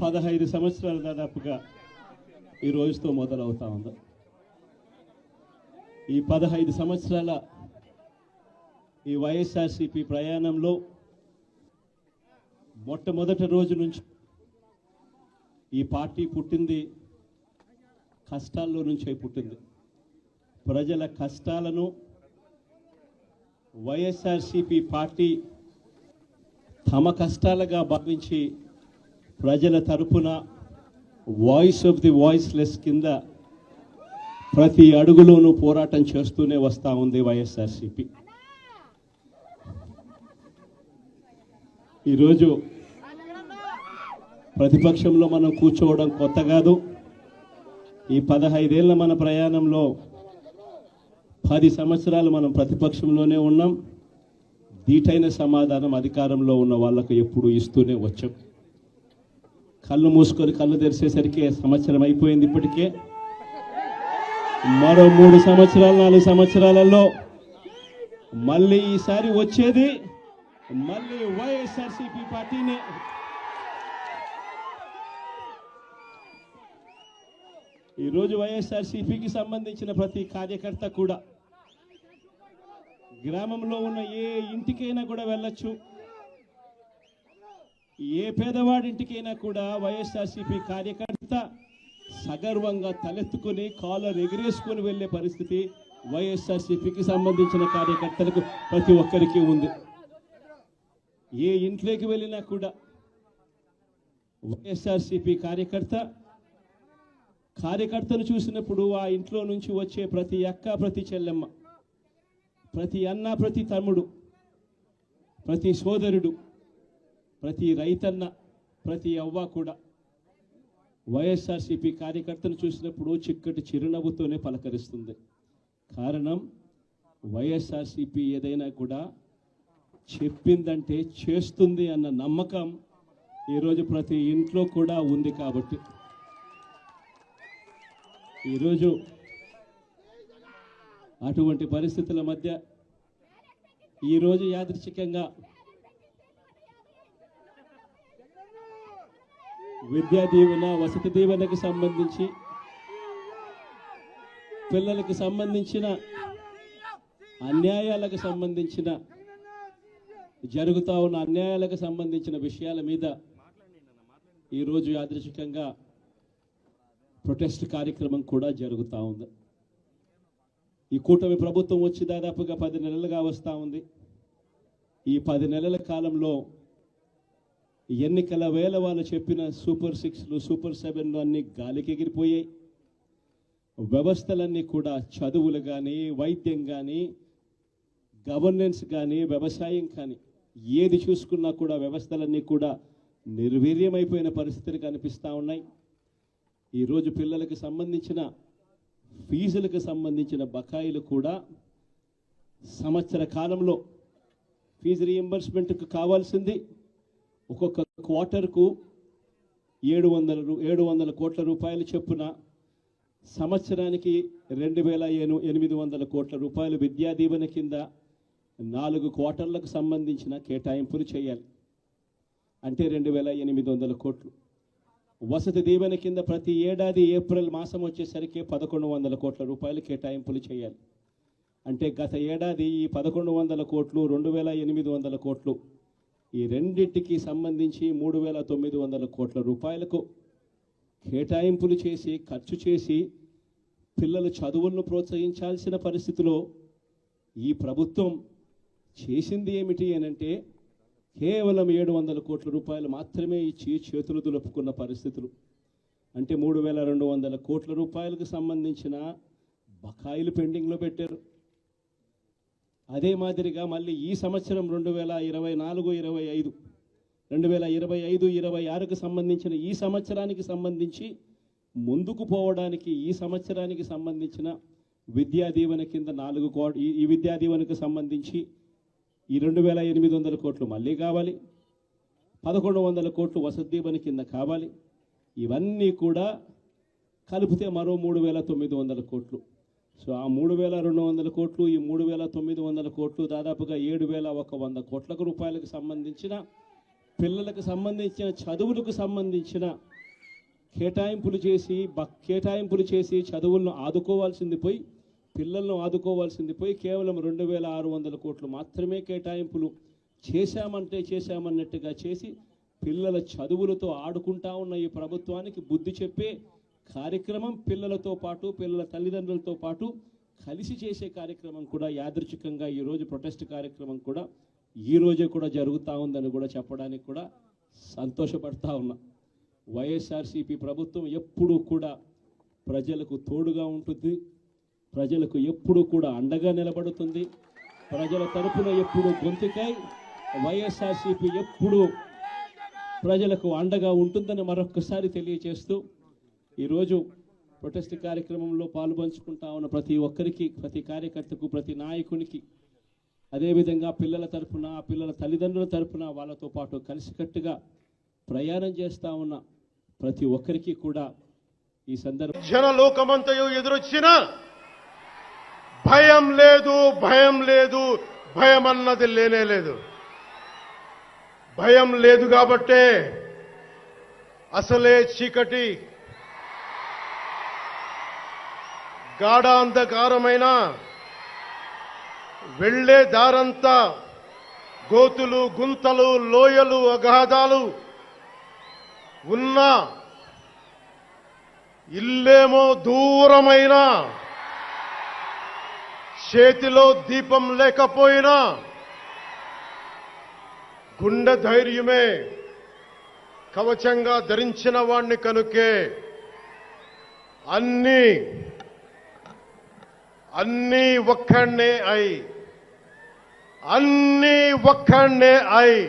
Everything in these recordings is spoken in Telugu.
15 సంవత్సరాలు దాదాపుగా ఈ రోజుతో మొదలవుతా ఉంది. ఈ 15 సంవత్సరాల ఈ వైఎస్ఆర్సీపీ ప్రయాణంలో మొట్టమొదటి రోజు నుంచి ఈ పార్టీ పుట్టింది కష్టాల్లో నుంచే పుట్టింది. ప్రజల కష్టాలను వైఎస్ఆర్సీపీ పార్టీ తమ కష్టాలుగా భావించి ప్రజల తరపున వాయిస్ ఆఫ్ ది వాయిస్లెస్ కింద ప్రతి అడుగులోనూ పోరాటం చేస్తూనే వస్తూ ఉంది వైఎస్ఆర్సీపీ. ఈరోజు ప్రతిపక్షంలో మనం కూర్చోవడం కొత్త కాదు. ఈ 15 ఏళ్ల మన ప్రయాణంలో 10 సంవత్సరాలు మనం ప్రతిపక్షంలోనే ఉన్నాం. దీటైన సమాధానం అధికారంలో ఉన్న వాళ్లకు ఎప్పుడు ఇస్తూనే వచ్చాం. కళ్ళు మూసుకొని కళ్ళు తెరిచేసరికి సంవత్సరం అయిపోయింది. ఇప్పటికే మరో 3 సంవత్సరాలు 4 సంవత్సరాలలో మళ్ళీ ఈసారి వచ్చేది మళ్ళీ వైఎస్ఆర్సీపీ పార్టీనే. ఈరోజు వైఎస్ఆర్సీపీకి సంబంధించిన ప్రతి కార్యకర్త కూడా గ్రామంలో ఉన్న ఏ ఇంటికైనా కూడా వెళ్ళొచ్చు. ఏ పేదవాడింటికైనా కూడా వైఎస్ఆర్సీపీ కార్యకర్త సగర్వంగా తలెత్తుకుని కాలర్ ఎగిరేసుకొని వెళ్లే పరిస్థితి వైఎస్ఆర్సీపీకి సంబంధించిన కార్యకర్తలకు ప్రతి ఒక్కరికి ఉంది. ఏ ఇంట్లోకి వెళ్ళినా కూడా వైఎస్ఆర్సీపీ కార్యకర్తను చూసినప్పుడు ఆ ఇంట్లో నుంచి వచ్చే ప్రతి అక్క, ప్రతి చెల్లెమ్మ, ప్రతి అన్న, ప్రతి తమ్ముడు, ప్రతి సోదరుడు, ప్రతి రైతన్న, ప్రతి అవ్వ కూడా వైఎస్ఆర్సీపీ కార్యకర్తను చూసినప్పుడు చిక్కటి చిరునవ్వుతోనే పలకరిస్తుంది. కారణం వైఎస్ఆర్సీపీ ఏదైనా కూడా చెప్పిందంటే చేస్తుంది అన్న నమ్మకం ఈరోజు ప్రతి ఇంట్లో కూడా ఉంది. కాబట్టి ఈరోజు అటువంటి పరిస్థితుల మధ్య ఈరోజు యాదృచ్ఛికంగా విద్యా దీవెన, వసతి దీవెనకు సంబంధించి పిల్లలకు సంబంధించిన అన్యాయాలకు సంబంధించిన జరుగుతూ ఉన్న అన్యాయాలకు సంబంధించిన విషయాల మీద ఈరోజు యాదృచ్ఛికంగా ప్రొటెస్ట్ కార్యక్రమం కూడా జరుగుతూ ఉంది. ఈ కూటమి ప్రభుత్వం వచ్చి దాదాపుగా 10 నెలలుగా వస్తూ ఉంది. ఈ 10 నెలల కాలంలో ఎన్నికల వేళ వాళ్ళు చెప్పిన సూపర్ 6లు, సూపర్ 7లు అన్నీ గాలికి ఎగిరిపోయాయి. వ్యవస్థలన్నీ కూడా చదువులు కానీ, వైద్యం కానీ, గవర్నెన్స్ కానీ, వ్యవసాయం కానీ ఏది చూసుకున్నా కూడా వ్యవస్థలన్నీ కూడా నిర్వీర్యమైపోయిన పరిస్థితులు కనిపిస్తూ ఉన్నాయి. ఈరోజు పిల్లలకు సంబంధించిన ఫీజులకు సంబంధించిన బకాయిలు కూడా సంవత్సర కాలంలో ఫీజు రీఎంబర్స్మెంట్కు కావాల్సింది ఒక్కొక్క క్వార్టర్కు 700 కోట్ల రూపాయలు చొప్పున సంవత్సరానికి 2800 కోట్ల రూపాయలు విద్యా దీవెన కింద 4 క్వార్టర్లకు సంబంధించిన కేటాయింపులు చేయాలి. అంటే 2800 కోట్లు. వసతి దీవెన కింద ప్రతి ఏడాది ఏప్రిల్ మాసం వచ్చేసరికి 1100 కోట్ల రూపాయలు కేటాయింపులు చేయాలి. అంటే గత ఏడాది ఈ 1100 కోట్లు, 2800 కోట్లు, ఈ రెండింటికి సంబంధించి 3900 కోట్ల రూపాయలకు కేటాయింపులు చేసి ఖర్చు చేసి పిల్లల చదువులను ప్రోత్సహించాల్సిన పరిస్థితిలో ఈ ప్రభుత్వం చేసింది ఏమిటి అనంటే కేవలం 700 కోట్ల రూపాయలు మాత్రమే ఇచ్చి చేతులు దులుపుకున్న పరిస్థితులు. అంటే 3200 కోట్ల రూపాయలకు సంబంధించిన బకాయిలు పెండింగ్లో పెట్టారు. అదే మాదిరిగా మళ్ళీ ఈ సంవత్సరం 2024-25, 2025-26కు సంబంధించిన ఈ సంవత్సరానికి సంబంధించి ముందుకు పోవడానికి ఈ సంవత్సరానికి సంబంధించిన విద్యా దీవెన కింద 4 కోట్లు, ఈ విద్యా దీవెనకు సంబంధించి ఈ 2800 కోట్లు మళ్ళీ కావాలి. 1100 కోట్లు వసతి దీవెన కింద కావాలి. ఇవన్నీ కూడా కలిపితే మరో 3900 కోట్లు. సో ఆ 3200 కోట్లు, ఈ 3900 కోట్లు దాదాపుగా 7100 కోట్ల రూపాయలకు సంబంధించిన పిల్లలకు సంబంధించిన చదువులకు సంబంధించిన కేటాయింపులు చేసి చదువులను ఆదుకోవాల్సింది పోయి పిల్లలను ఆదుకోవాల్సింది పోయి కేవలం 2,600 కోట్లు మాత్రమే కేటాయింపులు చేశామన్నట్టుగా చేసి పిల్లల చదువులతో ఆడుకుంటా ఉన్న ఈ ప్రభుత్వానికి బుద్ధి చెప్పే కార్యక్రమం పిల్లలతో పాటు పిల్లల తల్లిదండ్రులతో పాటు కలిసి చేసే కార్యక్రమం కూడా యాదృచ్ఛికంగా ఈరోజు ప్రొటెస్ట్ కార్యక్రమం కూడా ఈ రోజే కూడా జరుగుతూ ఉందని కూడా చెప్పడానికి కూడా సంతోషపడతా ఉన్నా. వైఎస్ఆర్సీపీ ప్రభుత్వం ఎప్పుడూ కూడా ప్రజలకు తోడుగా ఉంటుంది, ప్రజలకు ఎప్పుడూ కూడా అండగా నిలబడుతుంది, ప్రజల తరపున ఎప్పుడూ గొంతుకై వైఎస్ఆర్సీపీ ఎప్పుడూ ప్రజలకు అండగా ఉంటుందని మరొక్కసారి తెలియజేస్తూ ఈరోజు ప్రొటెస్ట్ కార్యక్రమంలో పాల్పంచుకుంటా ఉన్న ప్రతి ఒక్కరికి, ప్రతి కార్యకర్తకు, ప్రతి నాయకునికి, అదేవిధంగా పిల్లల తరపున పిల్లల తల్లిదండ్రుల తరపున వాళ్ళతో పాటు కలిసికట్టుగా ప్రయాణం చేస్తూ ఉన్న ప్రతి ఒక్కరికి కూడా ఈ సందర్భం జనలోకమంతయు ఎదురొచ్చిన భయం లేదు, భయం లేదు, భయం అన్నది లేనే లేదు. భయం లేదు కాబట్టే అసలే చీకటి గాఢాంధకారమైన వెళ్లే దారంతా గోతులు, గుంతలు, లోయలు, అగాధాలు ఉన్న ఇల్లేమో దూరమైన చేతిలో దీపం లేకపోయినా గుండె ధైర్యమే కవచంగా ధరించిన వాణ్ణి కనుకే అన్నీ ఒక్కడే అయి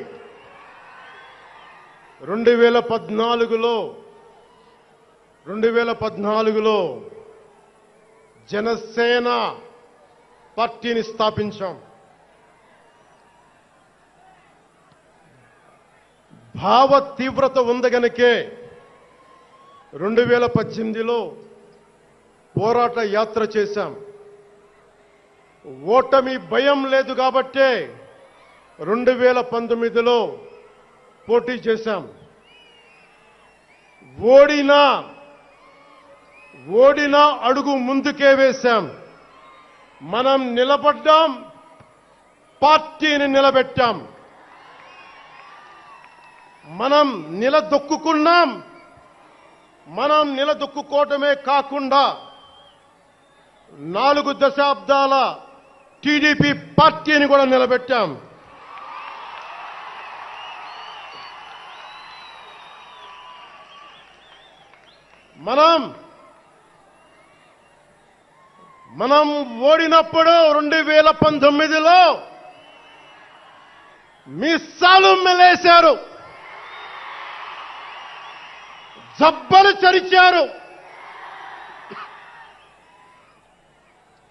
2014లో జనసేన పార్టీని స్థాపించాం. భావ తీవ్రత ఉంది గనుకే 2018లో పోరాట యాత్ర చేశాం. ఓటమి భయం లేదు కాబట్టే 2019లో పోటీ చేశాం. ఓడినా అడుగు ముందుకే వేశాం. మనం నిలబడ్డాం, పార్టీని నిలబెట్టాం. మనం నిలదొక్కుకున్నాం. మనం నిలదొక్కుకోవటమే కాకుండా 4 దశాబ్దాల టీడీపీ పార్టీని కూడా నిలబెట్టాం. మనం ఓడినప్పుడు 2019లో మీసాలు మెలేశారు, జబ్బలు చరిచారు,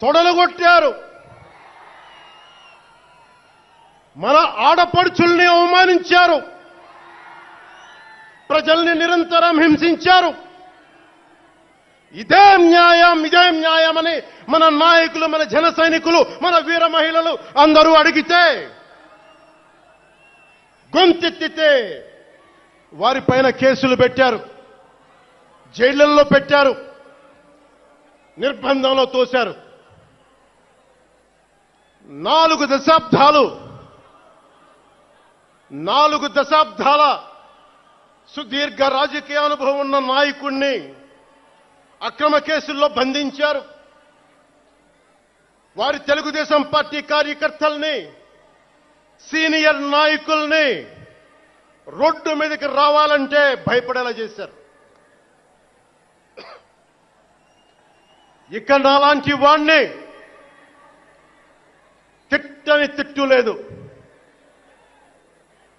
తొడలు కొట్టారు, మన ఆడపడుచుల్ని అవమానించారు, ప్రజల్ని నిరంతరం హింసించారు. ఇదే న్యాయమని మన నాయకులు, మన జన సైనికులు, మన వీర మహిళలు అందరూ అడిగితే, గొంతెత్తితే వారిపైన కేసులు పెట్టారు, జైళ్లలో పెట్టారు, నిర్బంధంలో తోశారు. 4 దశాబ్దాల సుదీర్ఘ రాజకీయ అనుభవం ఉన్న నాయకుణ్ణి అక్రమ కేసుల్లో బంధించారు. వారి తెలుగుదేశం పార్టీ కార్యకర్తల్ని, సీనియర్ నాయకుల్ని రోడ్డు మీదకి రావాలంటే భయపడేలా చేశారు. ఇక నాలాంటి వాణ్ణి తిట్టని తిట్టు లేదు,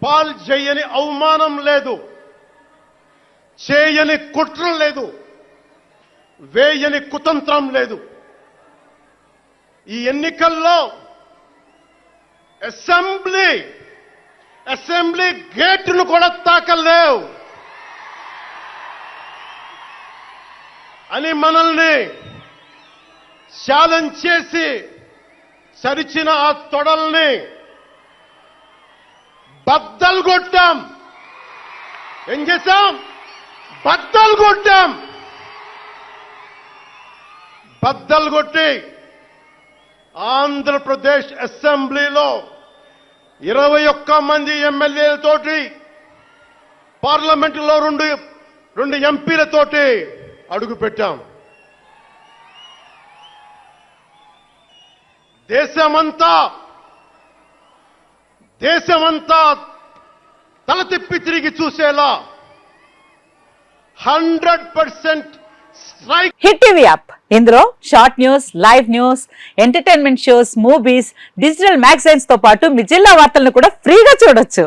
పాల్ చేయని అవమానం లేదు, చేయని కుట్ర లేదు, వేయని కుతంత్రం లేదు. ఈ ఎన్నికల్లో అసెంబ్లీ గేటును కూడా తాకలేవు అని మనల్ని ఛాలెంజ్ చేసి సరిచిన ఆ తొడల్ని బద్దలు కొట్టాం. ఏం చేశాం? బద్దలు కొట్టాం. బద్దలు కొట్టి ఆంధ్రప్రదేశ్ అసెంబ్లీలో 21 మంది ఎమ్మెల్యేలతోటి, పార్లమెంటులో రెండు ఎంపీలతోటి అడుగు పెట్టాం. దేశమంతా తల తిప్పి తిరిగి చూసేలా 100% స్ట్రైక్. హిట్ టీవీ యాప్, ఇందులో short news, live news, entertainment shows, movies, digital magazines తో పాటు మీ జిల్లా వార్తలను కూడా ఫ్రీగా చూడొచ్చు.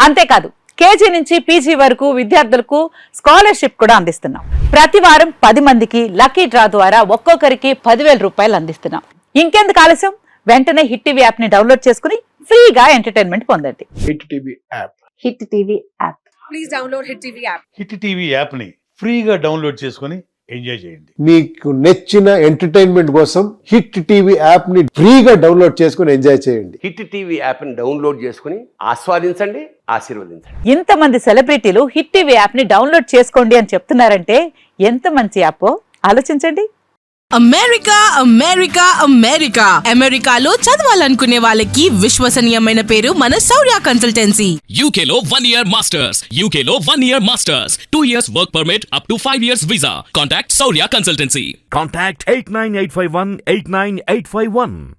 అంతేకాదు, కేజీ నుంచి పీజీ వరకు విద్యార్థులకు స్కాలర్షిప్ కూడా అందిస్తున్నాం. ప్రతి వారం 10 మందికి లక్కీ డ్రా ద్వారా ఒక్కొక్కరికి 10,000 రూపాయలు అందిస్తున్నాం. ఇంకెందుకు ఆలస్యం? వెంటనే హిట్ టీవీ యాప్ ని డౌన్లోడ్ చేసుకుని ఫ్రీగా ఎంటర్టైన్మెంట్ పొందండి. Hit TV app. Hit TV app. Please download Hit TV app. Hit TV యాప్ని ఫ్రీగా డౌన్లోడ్ చేసుకొని ఎంజాయ్ చేయండి. మీకు నచ్చిన ఎంటర్టైన్మెంట్ కోసం హిట్ టీవీ యాప్ ని ఫ్రీగా డౌన్లోడ్ చేసుకుని ఎంజాయ్ చేయండి. హిట్ టీవీ యాప్ని డౌన్లోడ్ చేసుకుని ఆస్వాదించండి, ఆశీర్వదించండి. ఇంతమంది సెలబ్రిటీలు హిట్ టీవీ యాప్ ని డౌన్లోడ్ చేసుకోండి అని చెప్తున్నారంటే ఎంత మంచి యాప్ ఆలోచించండి. అమెరికాలో చదవాలనుకునే వాళ్ళకి విశ్వసనీయమైన పేరు మన శౌర్య కన్సల్టెన్సీ. UK లో 1 year masters. UK లో 1 year masters. 2 years work permit up to 5 years visa. Contact Saurya Consultancy. Contact 89851 89851.